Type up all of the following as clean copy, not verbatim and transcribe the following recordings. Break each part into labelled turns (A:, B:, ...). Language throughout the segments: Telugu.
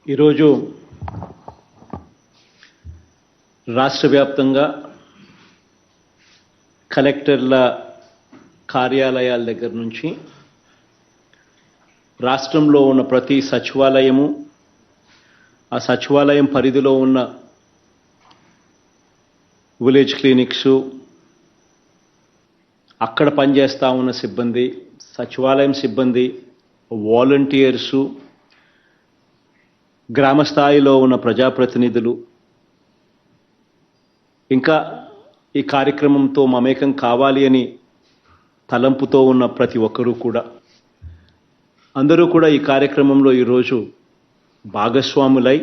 A: ఈరోజు రాష్ట్ర వ్యాప్తంగా కలెక్టర్ల కార్యాలయాల దగ్గర నుంచి రాష్ట్రంలో ఉన్న ప్రతి సచివాలయము, ఆ సచివాలయం పరిధిలో ఉన్న విలేజ్ క్లినిక్స్, అక్కడ పనిచేస్తూ ఉన్న సిబ్బంది, సచివాలయం సిబ్బంది, వాలంటీర్సు, గ్రామ స్థాయిలో ఉన్న ప్రజాప్రతినిధులు, ఇంకా ఈ కార్యక్రమంతో మమేకం కావాలి అని తలంపుతో ఉన్న ప్రతి ఒక్కరూ కూడా అందరూ కూడా ఈ కార్యక్రమంలో ఈరోజు భాగస్వాములై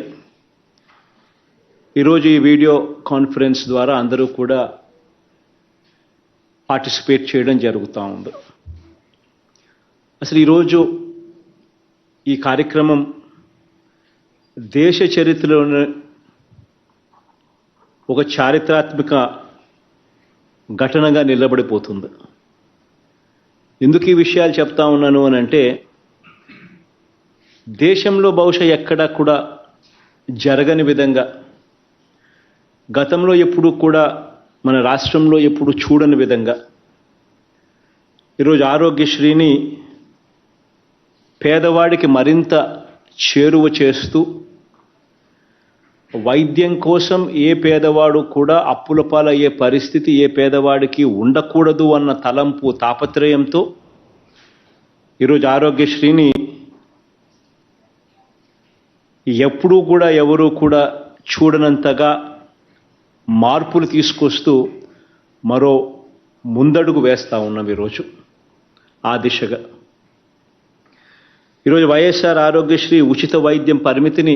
A: ఈరోజు ఈ వీడియో కాన్ఫరెన్స్ ద్వారా అందరూ కూడా పార్టిసిపేట్ చేయడం జరుగుతూ ఉంది. అసలు ఈరోజు ఈ కార్యక్రమం దేశ చరిత్రలోనే ఒక చారిత్రాత్మక ఘటనగా నిలబడిపోతుంది. ఎందుకు ఈ విషయాలు చెప్తా ఉన్నాను అని అంటే, దేశంలో బహుశా ఎక్కడా కూడా జరగని విధంగా, గతంలో ఎప్పుడు కూడా మన రాష్ట్రంలో ఎప్పుడు చూడని విధంగా ఈరోజు ఆరోగ్యశ్రీని పేదవాడికి మరింత చేరువ చేస్తూ, వైద్యం కోసం ఏ పేదవాడు కూడా అప్పుల పాలయ్యే పరిస్థితి ఏ పేదవాడికి ఉండకూడదు అన్న తలంపు, తాపత్రయంతో ఈరోజు ఆరోగ్యశ్రీని ఎప్పుడూ కూడా ఎవరూ కూడా చూడనంతగా మార్పులు తీసుకొస్తూ మరో ముందడుగు వేస్తూ ఉన్నాం ఈరోజు ఆ దిశగా. ఈరోజు వైఎస్ఆర్ ఆరోగ్యశ్రీ ఉచిత వైద్యం పరిమితిని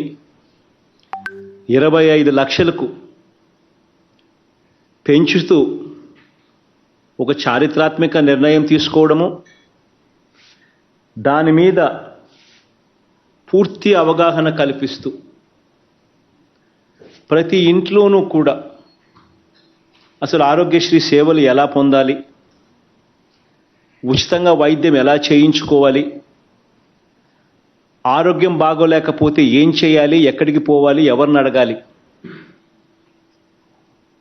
A: 25 లక్షలకు పెంచుతూ ఒక చారిత్రాత్మక నిర్ణయం తీసుకోవడము, దాని మీద పూర్తి అవగాహన కల్పిస్తూ ప్రతి ఇంట్లోనూ కూడా అసలు ఆరోగ్యశ్రీ సేవలు ఎలా పొందాలి, ఉచితంగా వైద్యం ఎలా చేయించుకోవాలి, ఆరోగ్యం బాగోలేకపోతే ఏం చేయాలి, ఎక్కడికి పోవాలి, ఎవరిని అడగాలి,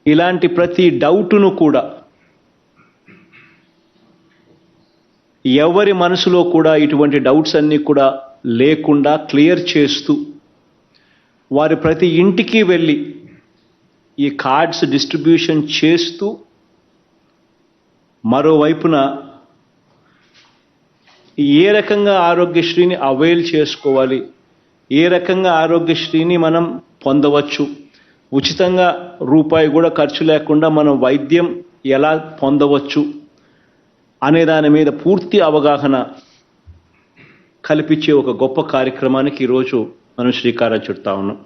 A: ఇలాంటి ప్రతి డౌటును కూడా ఎవరి మనసులో కూడా ఇటువంటి డౌట్స్ అన్నీ కూడా లేకుండా క్లియర్ చేస్తూ, వారి ప్రతి ఇంటికి వెళ్ళి ఈ కార్డ్స్ డిస్ట్రిబ్యూషన్ చేస్తూ, మరోవైపున ఏ రకంగా ఆరోగ్యశ్రీని అవైల్ చేసుకోవాలి, ఏ రకంగా ఆరోగ్యశ్రీని మనం పొందవచ్చు, ఉచితంగా రూపాయి కూడా ఖర్చు లేకుండా మనం వైద్యం ఎలా పొందవచ్చు అనే దాని మీద పూర్తి అవగాహన కల్పించే ఒక గొప్ప కార్యక్రమానికి ఈరోజు మనం శ్రీకారం చుడతా ఉన్నాం.